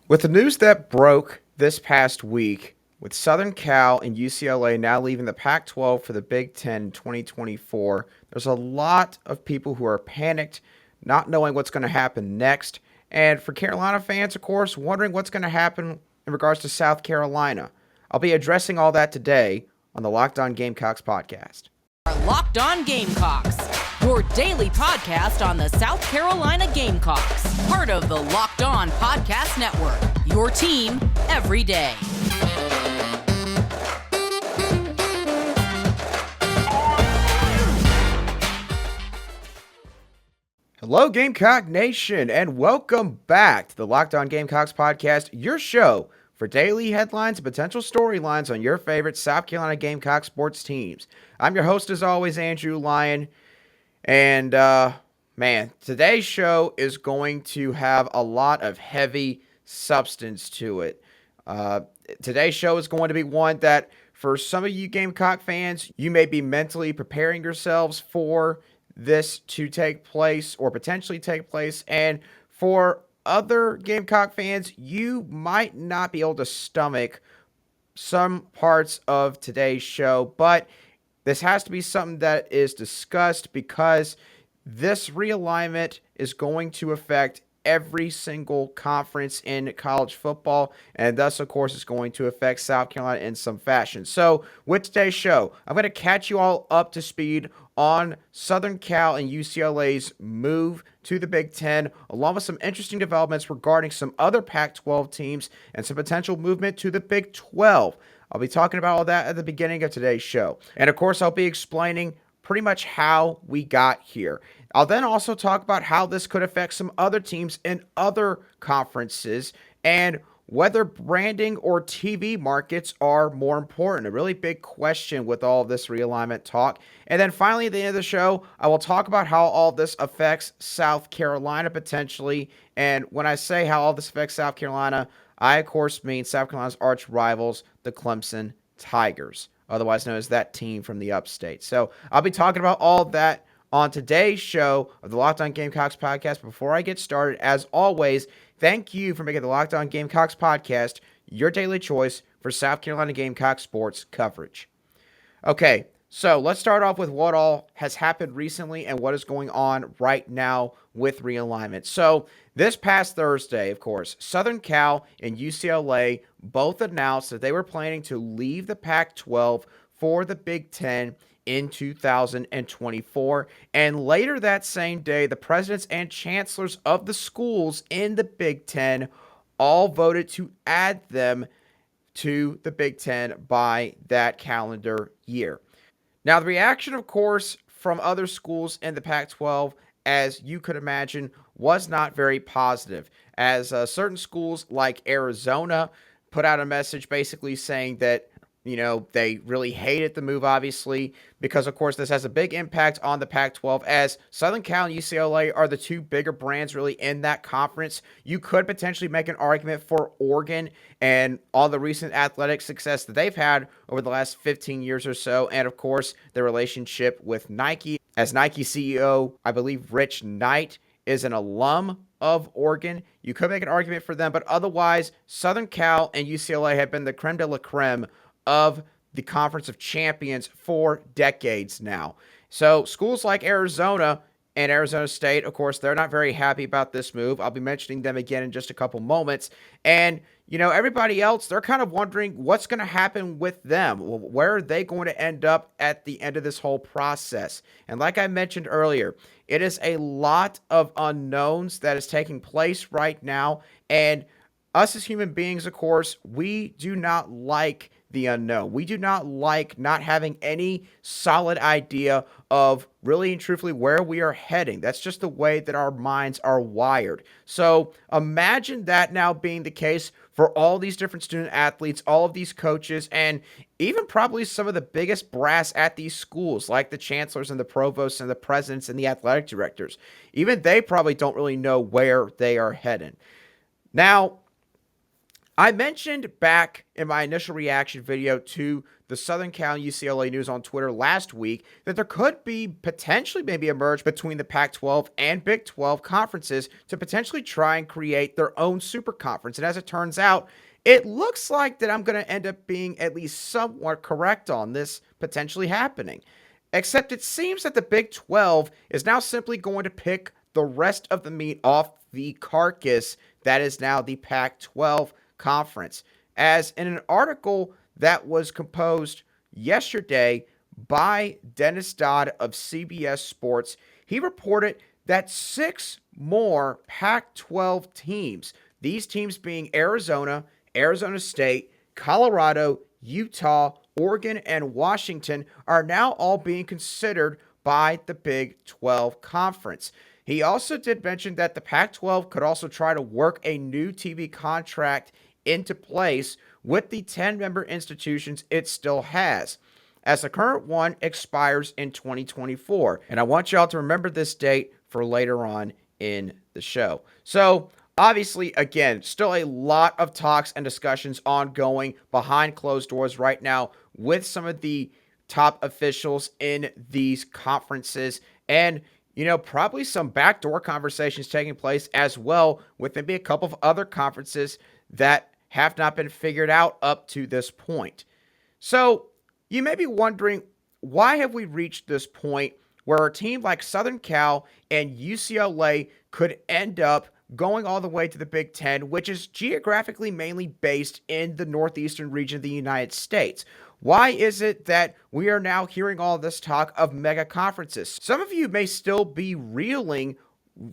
With the news that broke this past week, with Southern Cal and UCLA now leaving the Pac-12 for the Big Ten in 2024, there's a lot of people who are panicked, not knowing what's going to happen next. And for Carolina fans, of course, wondering what's going to happen in regards to South Carolina. I'll be addressing all that today on the Locked On Gamecocks podcast. Locked On Gamecocks, your daily podcast on the South Carolina Gamecocks, part of the Locked On Podcast Network, your team every day. Hello, Gamecock Nation, and welcome back to the Locked On Gamecocks podcast, your show for daily headlines and potential storylines on your favorite South Carolina Gamecock sports teams. I'm your host, as always, Andrew Lyon, and today's show is going to have a lot of heavy substance to it. Today's show is going to be one that, for some of you Gamecock fans, you may be mentally preparing yourselves for this to take place or potentially take place, and for other Gamecock fans, you might not be able to stomach some parts of today's show, but this has to be something that is discussed because this realignment is going to affect every single conference in college football, and thus, of course, it's going to affect South Carolina in some fashion. So, with today's show, I'm going to catch you all up to speed on Southern Cal and UCLA's move to the Big Ten, along with some interesting developments regarding some other Pac-12 teams and some potential movement to the Big 12. I'll be talking about all that at the beginning of today's show. And of course, I'll be explaining pretty much how we got here. I'll then also talk about how this could affect some other teams in other conferences and whether branding or TV markets are more important. A really big question with all this realignment talk. And then finally, at the end of the show, I will talk about how all this affects South Carolina potentially. And when I say how all this affects South Carolina, I, of course, mean South Carolina's arch rivals, the Clemson Tigers, otherwise known as that team from the upstate. So I'll be talking about all of that on today's show of the Locked On Gamecocks podcast. Before I get started, as always, thank you for making the Locked On Gamecocks podcast your daily choice for South Carolina Gamecock sports coverage. Okay, so let's start off with what all has happened recently and what is going on right now with realignment. So this past Thursday, of course, Southern Cal and UCLA both announced that they were planning to leave the Pac-12 for the Big Ten in 2024. And later that same day, the presidents and chancellors of the schools in the Big Ten all voted to add them to the Big Ten by that calendar year. Now, the reaction, of course, from other schools in the Pac-12, as you could imagine, was not very positive, as certain schools like Arizona put out a message basically saying that they really hated the move, obviously, because, of course, this has a big impact on the Pac-12, as Southern Cal and UCLA are the two bigger brands really in that conference. You could potentially make an argument for Oregon and all the recent athletic success that they've had over the last 15 years or so, and, of course, their relationship with Nike, as Nike CEO, I believe Rich Knight, is an alum of Oregon. You could make an argument for them, but otherwise, Southern Cal and UCLA have been the creme de la creme of the Conference of Champions for decades now. So schools like Arizona and Arizona State, of course, they're not very happy about this move. I'll be mentioning them again in just a couple moments. And, everybody else, they're kind of wondering what's going to happen with them. Where are they going to end up at the end of this whole process? And like I mentioned earlier, it is a lot of unknowns that is taking place right now. And us as human beings, of course, we do not like the unknown. We do not like not having any solid idea of really and truthfully where we are heading. That's just the way that our minds are wired. So imagine that now being the case for all these different student athletes, all of these coaches, and even probably some of the biggest brass at these schools, like the chancellors and the provosts and the presidents and the athletic directors. Even they probably don't really know where they are heading. Now, I mentioned back in my initial reaction video to the Southern Cal and UCLA news on Twitter last week that there could be potentially maybe a merge between the Pac-12 and Big 12 conferences to potentially try and create their own super conference. And as it turns out, it looks like that I'm going to end up being at least somewhat correct on this potentially happening. Except it seems that the Big 12 is now simply going to pick the rest of the meat off the carcass that is now the Pac-12 conference. As in an article that was composed yesterday by Dennis Dodd of CBS Sports, he reported that 6 more Pac-12 teams, these teams being Arizona, Arizona State, Colorado, Utah, Oregon, and Washington, are now all being considered by the Big 12 Conference. He also did mention that the Pac-12 could also try to work a new TV contract into place with the 10-member institutions it still has, as the current one expires in 2024. And I want y'all to remember this date for later on in the show. So, obviously, again, still a lot of talks and discussions ongoing behind closed doors right now with some of the top officials in these conferences, and probably some backdoor conversations taking place as well with maybe a couple of other conferences that have not been figured out up to this point. So you may be wondering, why have we reached this point where a team like Southern Cal and UCLA could end up going all the way to the Big Ten, which is geographically mainly based in the northeastern region of the United States? Why is it that we are now hearing all this talk of mega conferences? Some of you may still be reeling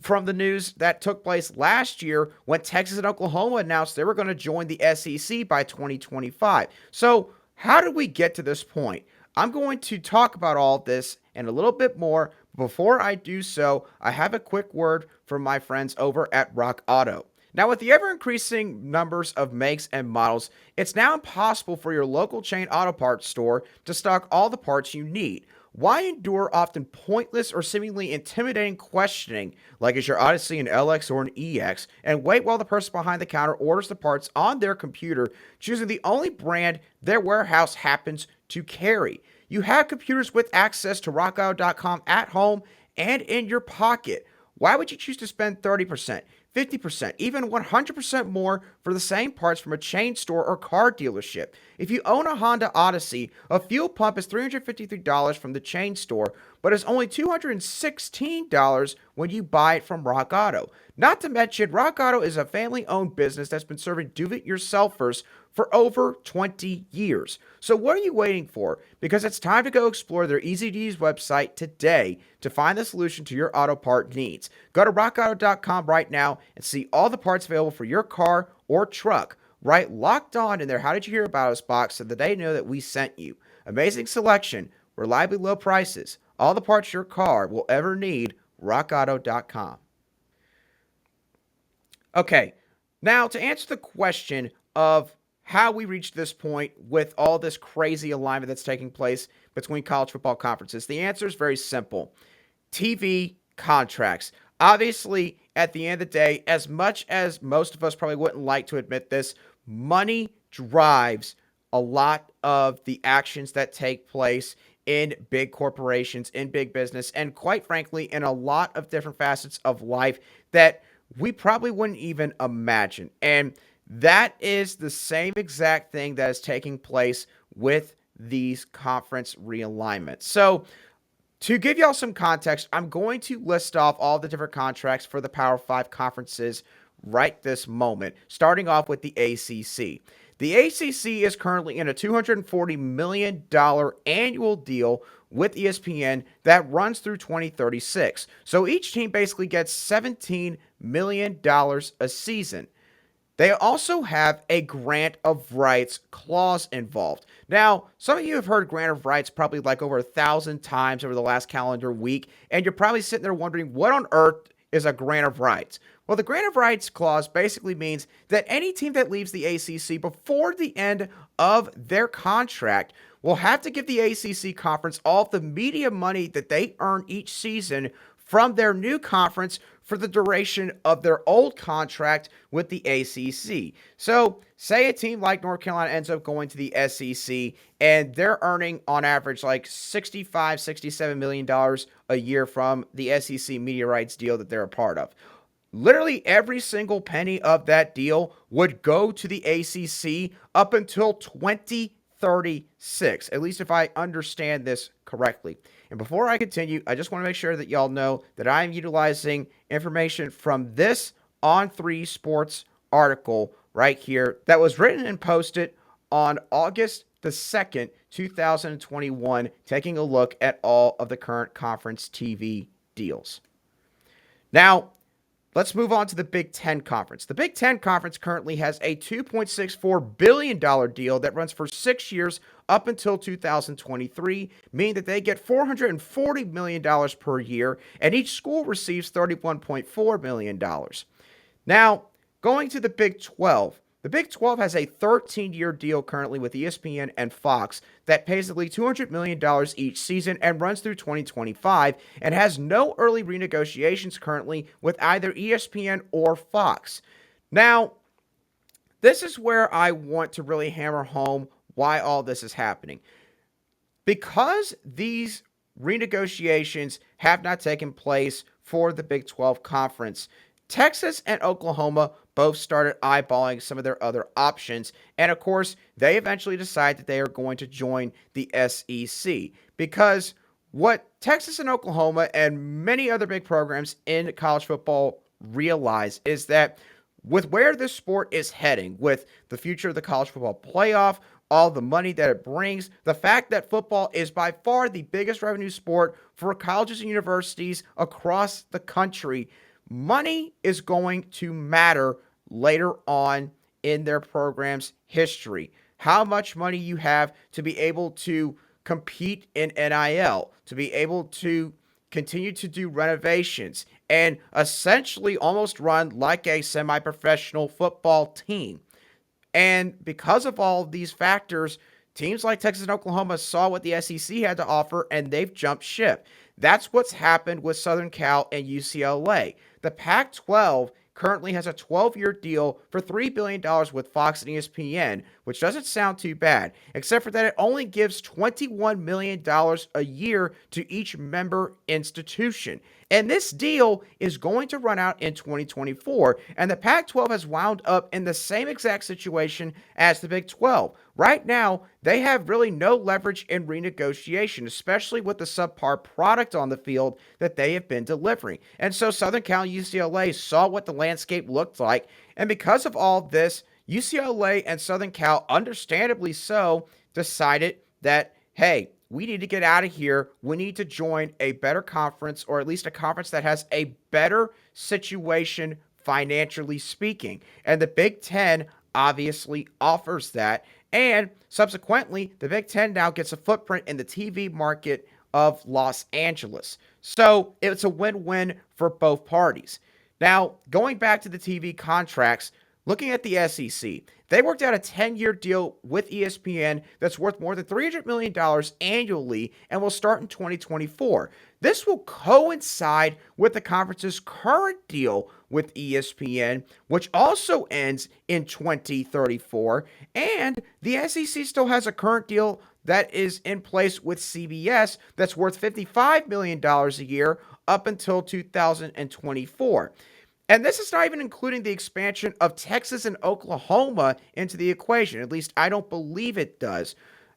from the news that took place last year when Texas and Oklahoma announced they were going to join the SEC by 2025. So how did we get to this point? I'm going to talk about all this and a little bit more. Before I do so, I have a quick word from my friends over at Rock Auto. Now, with the ever-increasing numbers of makes and models, it's now impossible for your local chain auto parts store to stock all the parts you need. Why endure often pointless or seemingly intimidating questioning, like is your Odyssey an LX or an EX, and wait while the person behind the counter orders the parts on their computer, choosing the only brand their warehouse happens to carry? You have computers with access to rockauto.com at home and in your pocket. Why would you choose to spend 30%, 50%, even 100% more for the same parts from a chain store or car dealership? If you own a Honda Odyssey, a fuel pump is $353 from the chain store, but it's only $216 when you buy it from Rock Auto. Not to mention, Rock Auto is a family-owned business that's been serving do-it-yourselfers for over 20 years. So what are you waiting for? Because it's time to go explore their easy-to-use website today to find the solution to your auto part needs. Go to rockauto.com right now and see all the parts available for your car or truck. Right, Locked On in their How Did You Hear About Us box so that they know that we sent you. Amazing selection, reliably low prices, all the parts your car will ever need, rockauto.com. Okay, now to answer the question of how we reached this point with all this crazy alignment that's taking place between college football conferences, the answer is very simple. TV contracts. Obviously, at the end of the day, as much as most of us probably wouldn't like to admit this, money drives a lot of the actions that take place in big corporations, in big business, and quite frankly, in a lot of different facets of life that we probably wouldn't even imagine. And that is the same exact thing that is taking place with these conference realignments. So, to give y'all some context, I'm going to list off all the different contracts for the Power 5 conferences right this moment, starting off with the ACC. The ACC is currently in a $240 million annual deal with ESPN that runs through 2036. So each team basically gets $17 million a season. They also have a grant of rights clause involved. Now, some of you have heard grant of rights probably like over 1,000 times over the last calendar week, and you're probably sitting there wondering, what on earth is a grant of rights? Well, the grant of rights clause basically means that any team that leaves the ACC before the end of their contract will have to give the ACC conference all of the media money that they earn each season from their new conference for the duration of their old contract with the ACC. So say a team like North Carolina ends up going to the SEC and they're earning on average like $67 million a year from the SEC media rights deal that they're a part of. Literally every single penny of that deal would go to the ACC up until 2036, at least if I understand this correctly. And before I continue, I just want to make sure that y'all know that I'm utilizing information from this On 3 Sports article right here that was written and posted on August the 2nd, 2021, taking a look at all of the current conference TV deals. Now, let's move on to the Big Ten Conference. The Big Ten Conference currently has a $2.64 billion deal that runs for 6 years up until 2023, meaning that they get $440 million per year, and each school receives $31.4 million. Now, going to the Big 12. The Big 12 has a 13-year deal currently with ESPN and Fox that pays at least $200 million each season and runs through 2025 and has no early renegotiations currently with either ESPN or Fox. Now, this is where I want to really hammer home why all this is happening. Because these renegotiations have not taken place for the Big 12 Conference, Texas and Oklahoma both started eyeballing some of their other options. And of course, they eventually decide that they are going to join the SEC. Because what Texas and Oklahoma and many other big programs in college football realize is that with where this sport is heading, with the future of the college football playoff, all the money that it brings, the fact that football is by far the biggest revenue sport for colleges and universities across the country, money is going to matter later on in their program's history. How much money you have to be able to compete in NIL, to be able to continue to do renovations, and essentially almost run like a semi-professional football team. And because of all of these factors, teams like Texas and Oklahoma saw what the SEC had to offer, and they've jumped ship. That's what's happened with Southern Cal and UCLA. The Pac-12 currently has a 12-year deal for $3 billion with Fox and ESPN, which doesn't sound too bad, except for that it only gives $21 million a year to each member institution. And this deal is going to run out in 2024, and the Pac-12 has wound up in the same exact situation as the Big 12. Right now, they have really no leverage in renegotiation, especially with the subpar product on the field that they have been delivering. And so Southern Cal and UCLA saw what the landscape looked like, and because of all this, UCLA and Southern Cal, understandably so, decided that, hey, we need to get out of here. We need to join a better conference, or at least a conference that has a better situation financially speaking. And the Big Ten obviously offers that. And subsequently, the Big Ten now gets a footprint in the TV market of Los Angeles. So it's a win-win for both parties. Now, going back to the TV contracts, looking at the SEC, they worked out a 10-year deal with ESPN that's worth more than $300 million annually and will start in 2024. This will coincide with the conference's current deal with ESPN, which also ends in 2034. And the SEC still has a current deal that is in place with CBS that's worth $55 million a year up until 2024. And this is not even including the expansion of Texas and Oklahoma into the equation. At least I don't believe it does.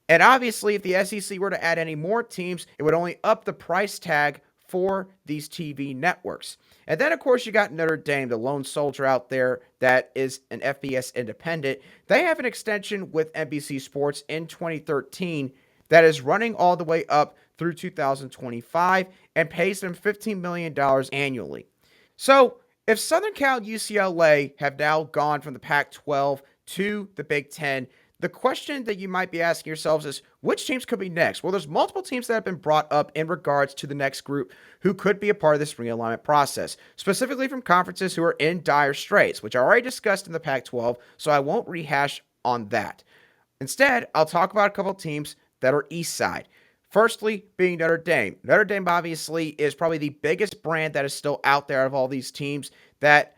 And obviously, if the SEC were to add any more teams, it would only up the price tag for these TV networks. And then, of course, you got Notre Dame, the lone soldier out there that is an FBS independent. They have an extension with NBC Sports in 2013 that is running all the way up through 2025 and pays them $15 million annually. So, if Southern Cal and UCLA have now gone from the Pac-12 to the Big Ten, the question that you might be asking yourselves is, which teams could be next? Well, there's multiple teams that have been brought up in regards to the next group who could be a part of this realignment process, specifically from conferences who are in dire straits, which I already discussed in the Pac-12, so I won't rehash on that. Instead, I'll talk about a couple of teams that are East Side. Firstly, being Notre Dame. Notre Dame obviously is probably the biggest brand that is still out there of all these teams that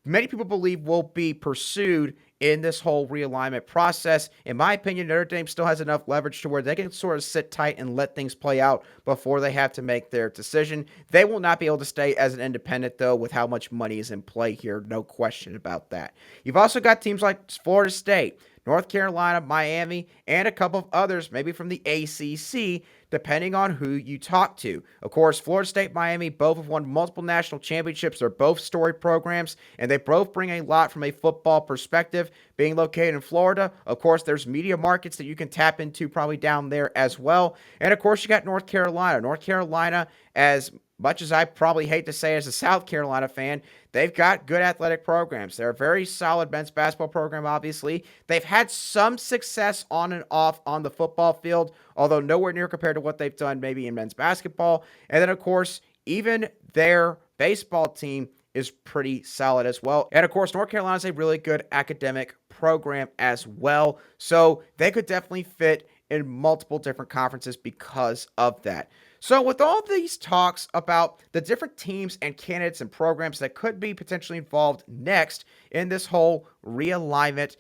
many people believe will be pursued in this whole realignment process. In my opinion, Notre Dame still has enough leverage to where they can sort of sit tight and let things play out before they have to make their decision. They will not be able to stay as an independent, though, with how much money is in play here. No question about that. You've also got teams like Florida State, North Carolina, Miami, and a couple of others, maybe from the ACC, depending on who you talk to. Of course, Florida State, Miami, both have won multiple national championships. They're both storied programs, and they both bring a lot from a football perspective. Being located in Florida, of course, there's media markets that you can tap into probably down there as well. And of course, you got North Carolina. North Carolina, as much as I probably hate to say as a South Carolina fan, they've got good athletic programs. They're a very solid men's basketball program, obviously. They've had some success on and off on the football field, although nowhere near compared to what they've done maybe in men's basketball. And then, of course, even their baseball team is pretty solid as well. And, of course, North Carolina is a really good academic program as well. So they could definitely fit in multiple different conferences because of that. So with all these talks about the different teams and candidates and programs that could be potentially involved next in this whole realignment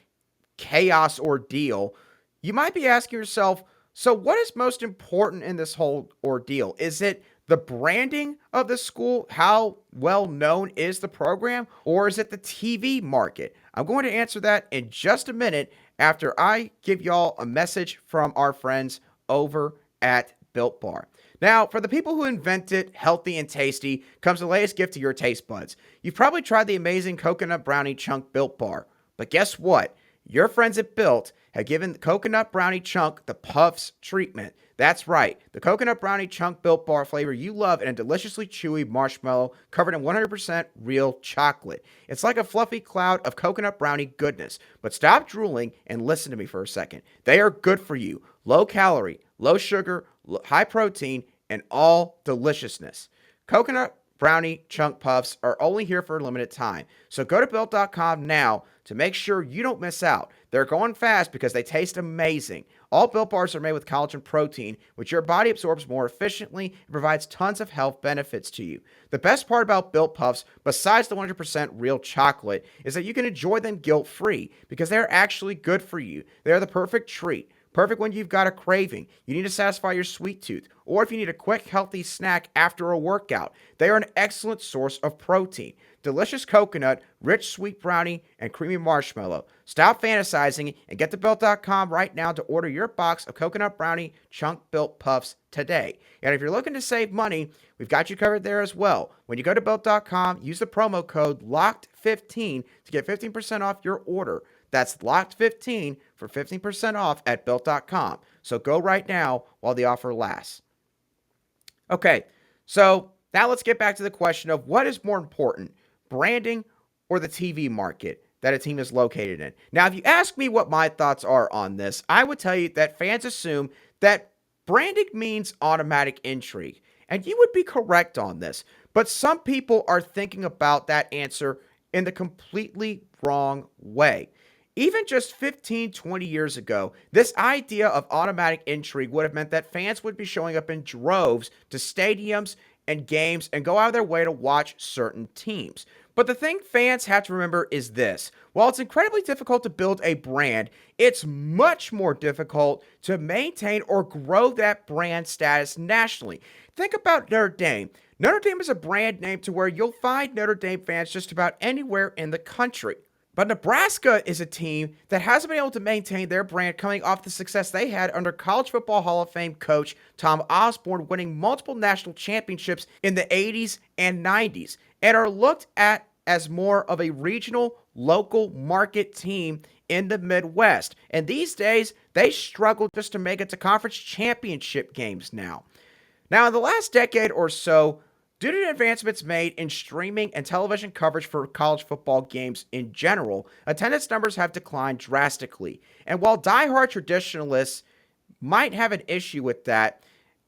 chaos ordeal, you might be asking yourself, so what is most important in this whole ordeal? Is it the branding of the school? How well known is the program? Or is it the TV market? I'm going to answer that in just a minute after I give y'all a message from our friends over at Built Bar. Now, for the people who invented healthy and tasty, comes the latest gift to your taste buds. You've probably tried the amazing coconut brownie chunk Built Bar. But guess what? Your friends at Built have given the coconut brownie chunk the Puffs treatment. That's right, the coconut brownie chunk Built Bar flavor you love in a deliciously chewy marshmallow covered in 100% real chocolate. It's like a fluffy cloud of coconut brownie goodness. But stop drooling and listen to me for a second. They are good for you. Low calorie, low sugar, high protein, and all deliciousness. Coconut brownie chunk puffs are only here for a limited time. So go to Built.com now to make sure you don't miss out. They're going fast because they taste amazing. All Built Bars are made with collagen protein, which your body absorbs more efficiently and provides tons of health benefits to you. The best part about Built Puffs, besides the 100% real chocolate, is that you can enjoy them guilt-free because they're actually good for you. They're the perfect treat. Perfect when you've got a craving, you need to satisfy your sweet tooth, or if you need a quick, healthy snack after a workout. They are an excellent source of protein. Delicious coconut, rich sweet brownie, and creamy marshmallow. Stop fantasizing and get to Built.com right now to order your box of coconut brownie chunk Built Puffs today. And if you're looking to save money, we've got you covered there as well. When you go to Built.com, use the promo code LOCKED15 to get 15% off your order. That's LOCKED15 for 15% off at Built.com. So go right now while the offer lasts. Okay, so now let's get back to the question of what is more important, branding or the TV market that a team is located in. Now, if you ask me what my thoughts are on this, I would tell you that fans assume that branding means automatic intrigue. And you would be correct on this. But some people are thinking about that answer in the completely wrong way. Even just 15, 20 years ago, this idea of automatic intrigue would have meant that fans would be showing up in droves to stadiums and games and go out of their way to watch certain teams. But the thing fans have to remember is this. While it's incredibly difficult to build a brand, it's much more difficult to maintain or grow that brand status nationally. Think about Notre Dame. Notre Dame is a brand name to where you'll find Notre Dame fans just about anywhere in the country. But Nebraska is a team that hasn't been able to maintain their brand coming off the success they had under College Football Hall of Fame coach Tom Osborne, winning multiple national championships in the 80s and 90s, and are looked at as more of a regional, local market team in the Midwest. And these days, they struggle just to make it to conference championship games now. Now, in the last decade or so, due to advancements made in streaming and television coverage for college football games in general, attendance numbers have declined drastically. And while diehard traditionalists might have an issue with that,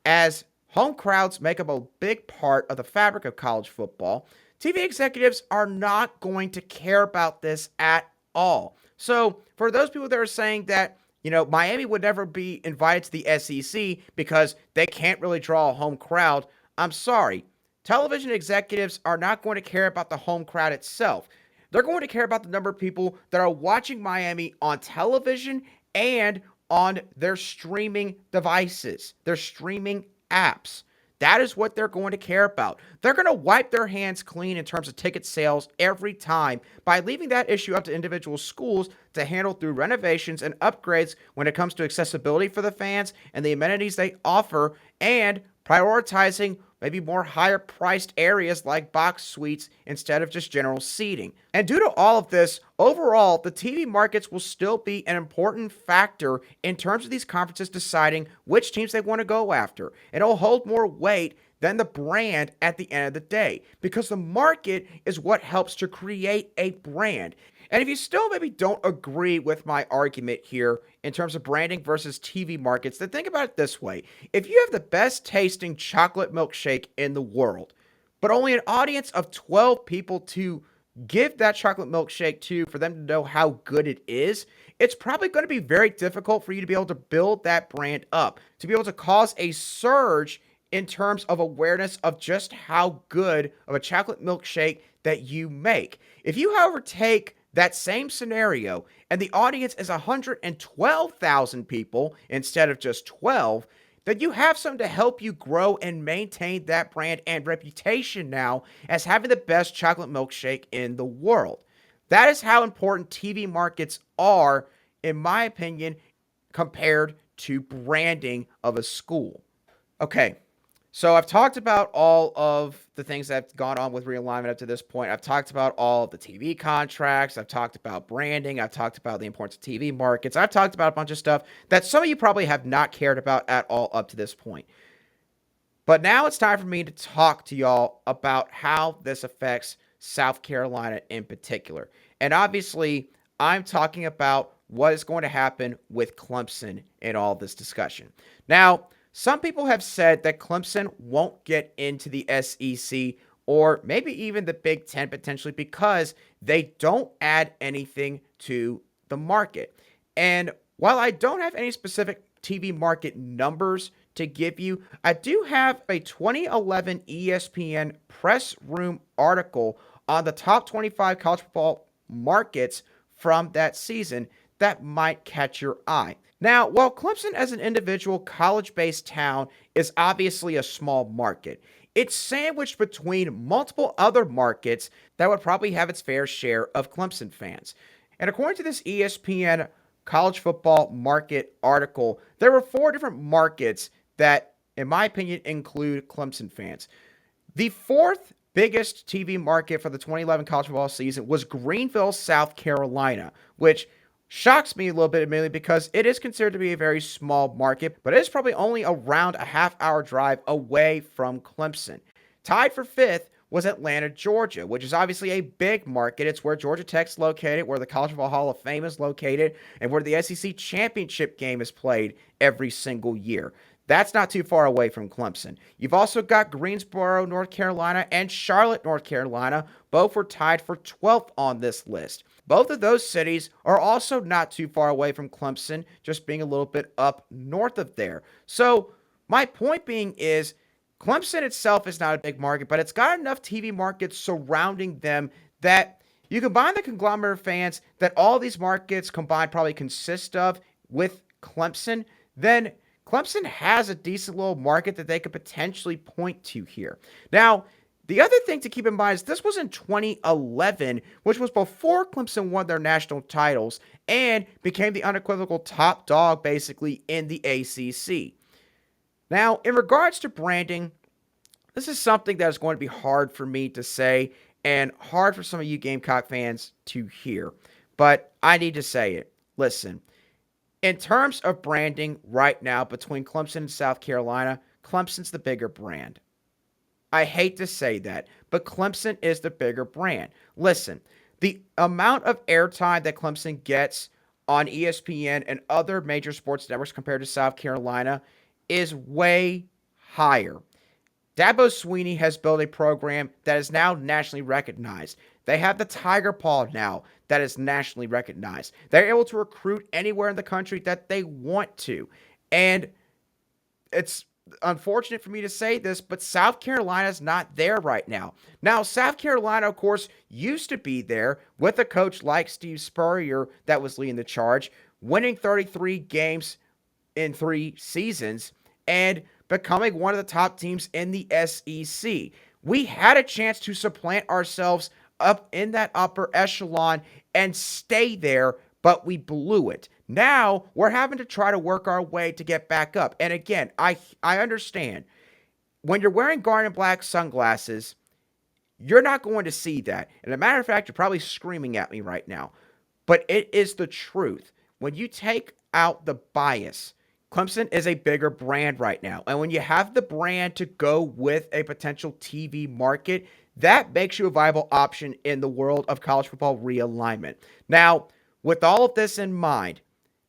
as home crowds make up a big part of the fabric of college football, TV executives are not going to care about this at all. So for those people that are saying that, Miami would never be invited to the SEC because they can't really draw a home crowd. I'm sorry. Television executives are not going to care about the home crowd itself. They're going to care about the number of people that are watching Miami on television and on their streaming devices, their streaming apps. That is what they're going to care about. They're going to wipe their hands clean in terms of ticket sales every time by leaving that issue up to individual schools to handle through renovations and upgrades when it comes to accessibility for the fans and the amenities they offer, and prioritizing maybe more higher priced areas like box suites instead of just general seating. And due to all of this, overall, the TV markets will still be an important factor in terms of these conferences deciding which teams they want to go after. And it'll hold more weight than the brand at the end of the day, because the market is what helps to create a brand. And if you still maybe don't agree with my argument here in terms of branding versus TV markets, then think about it this way. If you have the best tasting chocolate milkshake in the world, but only an audience of 12 people to give that chocolate milkshake to for them to know how good it is, it's probably going to be very difficult for you to be able to build that brand up, to be able to cause a surge in terms of awareness of just how good of a chocolate milkshake that you make. If you, however, take that same scenario and the audience is 112,000 people instead of just 12, then you have something to help you grow and maintain that brand and reputation now as having the best chocolate milkshake in the world. That is how important TV markets are, in my opinion, compared to branding of a school. Okay. So I've talked about all of the things that have gone on with realignment up to this point. I've talked about all of the TV contracts. I've talked about branding. I've talked about the importance of TV markets. I've talked about a bunch of stuff that some of you probably have not cared about at all up to this point. But now it's time for me to talk to y'all about how this affects South Carolina in particular. And obviously, I'm talking about what is going to happen with Clemson in all this discussion. Now, some people have said that Clemson won't get into the SEC or maybe even the Big Ten potentially because they don't add anything to the market. And while I don't have any specific TV market numbers to give you, I do have a 2011 ESPN press room article on the top 25 college football markets from that season that might catch your eye. Now, while Clemson as an individual college-based town is obviously a small market, it's sandwiched between multiple other markets that would probably have its fair share of Clemson fans. And according to this ESPN college football market article, there were 4 different markets that, in my opinion, include Clemson fans. The 4th biggest TV market for the 2011 college football season was Greenville, South Carolina, which shocks me a little bit, admittedly, because it is considered to be a very small market, but it is probably only around a half-hour drive away from Clemson. Tied for 5th was Atlanta, Georgia, which is obviously a big market. It's where Georgia Tech's located, where the College Football Hall of Fame is located, and where the SEC championship game is played every single year. That's not too far away from Clemson. You've also got Greensboro, North Carolina, and Charlotte, North Carolina. Both were tied for 12th on this list. Both of those cities are also not too far away from Clemson, just being a little bit up north of there. So my point being is Clemson itself is not a big market, but it's got enough TV markets surrounding them that you combine the conglomerate of fans that all these markets combined probably consist of with Clemson, then Clemson has a decent little market that they could potentially point to here. Now, the other thing to keep in mind is this was in 2011, which was before Clemson won their national titles and became the unequivocal top dog, basically, in the ACC. Now, in regards to branding, this is something that is going to be hard for me to say and hard for some of you Gamecock fans to hear, but I need to say it. Listen, in terms of branding right now between Clemson and South Carolina, Clemson's the bigger brand. I hate to say that, but Clemson is the bigger brand. Listen, the amount of airtime that Clemson gets on ESPN and other major sports networks compared to South Carolina is way higher. Dabo Swinney has built a program that is now nationally recognized. They have the Tiger Paw now that is nationally recognized. They're able to recruit anywhere in the country that they want to. And it's unfortunate for me to say this, but South Carolina's not there right now. Now, South Carolina, of course, used to be there with a coach like Steve Spurrier that was leading the charge, winning 33 games in 3 seasons and becoming one of the top teams in the SEC. We had a chance to supplant ourselves up in that upper echelon and stay there, but we blew it. Now we're having to try to work our way to get back up. And again, I understand when you're wearing garnet black sunglasses, you're not going to see that. And as a matter of fact, you're probably screaming at me right now. But it is the truth. When you take out the bias, Clemson is a bigger brand right now. And when you have the brand to go with a potential TV market, that makes you a viable option in the world of college football realignment. Now, with all of this in mind,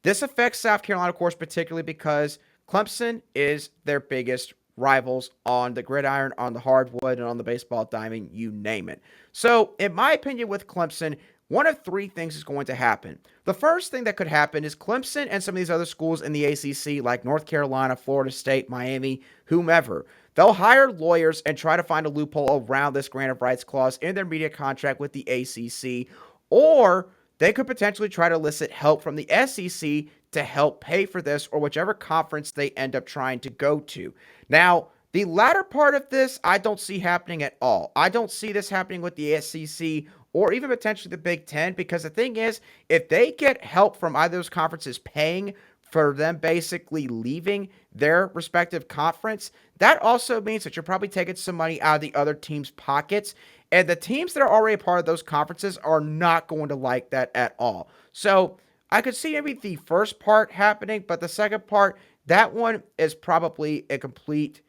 this affects South Carolina, of course, particularly because Clemson is their biggest rivals on the gridiron, on the hardwood, and on the baseball diamond, you name it. So, in my opinion, with Clemson, one of 3 things is going to happen. The first thing that could happen is Clemson and some of these other schools in the ACC, like North Carolina, Florida State, Miami, whomever, they'll hire lawyers and try to find a loophole around this grant of rights clause in their media contract with the ACC, or they could potentially try to elicit help from the SEC to help pay for this or whichever conference they end up trying to go to. Now, the latter part of this, I don't see happening at all. I don't see this happening with the SEC or even potentially the Big Ten, because the thing is, if they get help from either of those conferences paying for them basically leaving their respective conference, that also means that you're probably taking some money out of the other team's pockets. And the teams that are already a part of those conferences are not going to like that at all. So I could see maybe the first part happening, but the second part, that one is probably a complete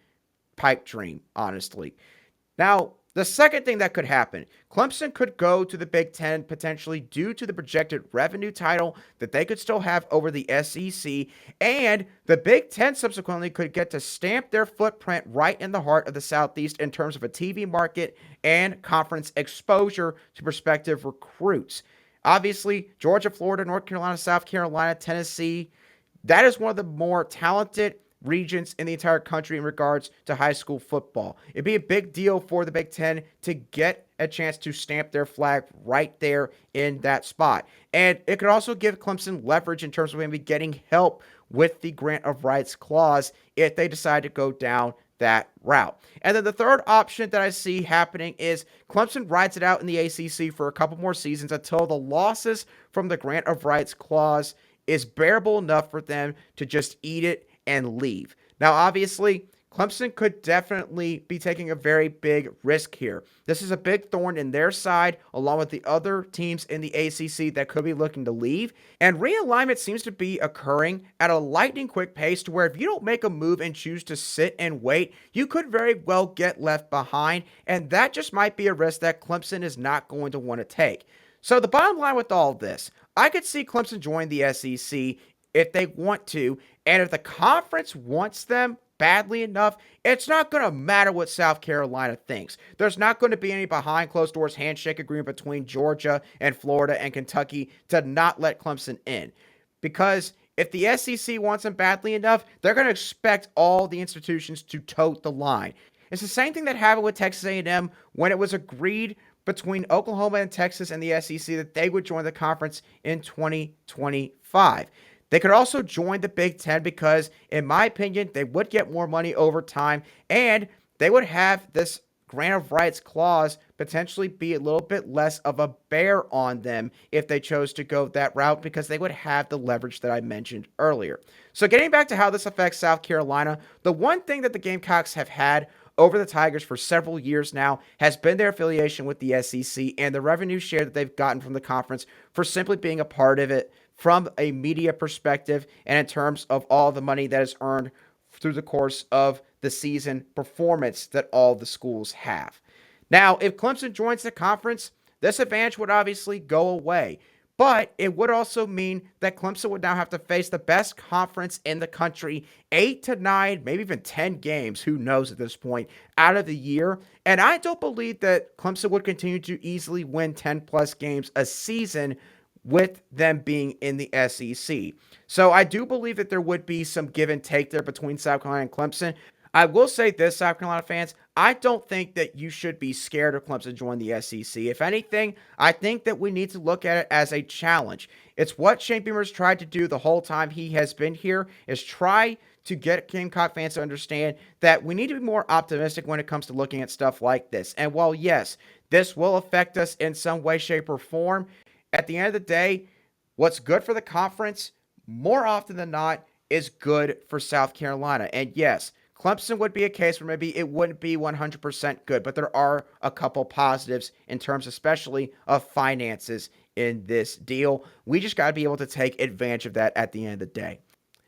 pipe dream, honestly. Now, the second thing that could happen, Clemson could go to the Big Ten potentially due to the projected revenue title that they could still have over the SEC, and the Big Ten subsequently could get to stamp their footprint right in the heart of the Southeast in terms of a TV market and conference exposure to prospective recruits. Obviously, Georgia, Florida, North Carolina, South Carolina, Tennessee, that is one of the more talented regions in the entire country in regards to high school football. It'd be a big deal for the Big Ten to get a chance to stamp their flag right there in that spot. And it could also give Clemson leverage in terms of maybe getting help with the grant of rights clause if they decide to go down that route. And then the third option that I see happening is Clemson rides it out in the ACC for a couple more seasons until the losses from the grant of rights clause is bearable enough for them to just eat it and leave. Now, obviously, Clemson could definitely be taking a very big risk here. This is a big thorn in their side, along with the other teams in the ACC that could be looking to leave. And realignment seems to be occurring at a lightning quick pace to where if you don't make a move and choose to sit and wait, you could very well get left behind. And that just might be a risk that Clemson is not going to want to take. So the bottom line with all of this, I could see Clemson join the SEC if they want to, and if the conference wants them badly enough, it's not going to matter what South Carolina thinks. There's not going to be any behind closed doors handshake agreement between Georgia and Florida and Kentucky to not let Clemson in. Because if the SEC wants them badly enough, they're going to expect all the institutions to tote the line. It's the same thing that happened with Texas A&M when it was agreed between Oklahoma and Texas and the SEC that they would join the conference in 2025. They could also join the Big Ten because, in my opinion, they would get more money over time, and they would have this grant of rights clause potentially be a little bit less of a bear on them if they chose to go that route because they would have the leverage that I mentioned earlier. So getting back to how this affects South Carolina, the one thing that the Gamecocks have had over the Tigers for several years now has been their affiliation with the SEC and the revenue share that they've gotten from the conference for simply being a part of it from a media perspective and in terms of all the money that is earned through the course of the season performance that all the schools have. Now, if Clemson joins the conference, this advantage would obviously go away. But it would also mean that Clemson would now have to face the best conference in the country, 8 to 9, maybe even 10 games, who knows at this point, out of the year. And I don't believe that Clemson would continue to easily win 10-plus games a season with them being in the SEC. So I do believe that there would be some give and take there between South Carolina and Clemson. I will say this, South Carolina fans, I don't think that you should be scared of Clemson joining the SEC. If anything, I think that we need to look at it as a challenge. It's what Shane Beamer's tried to do the whole time he has been here, is try to get Gamecock fans to understand that we need to be more optimistic when it comes to looking at stuff like this. And while, yes, this will affect us in some way, shape, or form, at the end of the day, what's good for the conference, more often than not, is good for South Carolina. And yes, Clemson would be a case where maybe it wouldn't be 100% good, but there are a couple positives in terms especially of finances in this deal. We just got to be able to take advantage of that at the end of the day.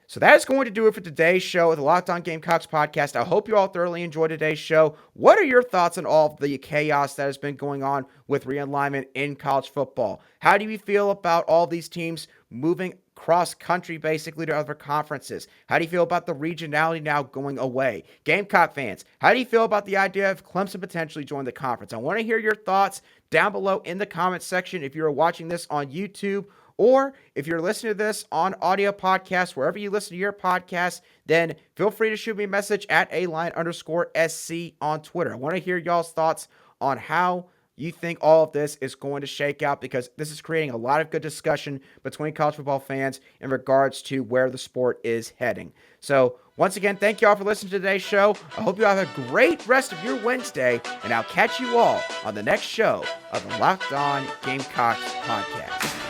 So that is going to do it for today's show of the Locked On Gamecocks podcast. I hope you all thoroughly enjoyed today's show. What are your thoughts on all of the chaos that has been going on with realignment in college football? How do you feel about all these teams moving cross country basically to other conferences? How do you feel about the regionality now going away? Gamecock fans, how do you feel about the idea of Clemson potentially joining the conference? I want to hear your thoughts down below in the comment section if you're watching this on YouTube, or if you're listening to this on audio podcast, wherever you listen to your podcast, then feel free to shoot me a message at @aline_SC on Twitter. I want to hear y'all's thoughts on how you think all of this is going to shake out, because this is creating a lot of good discussion between college football fans in regards to where the sport is heading. So once again, thank you all for listening to today's show. I hope you have a great rest of your Wednesday, and I'll catch you all on the next show of the Locked On Gamecocks podcast.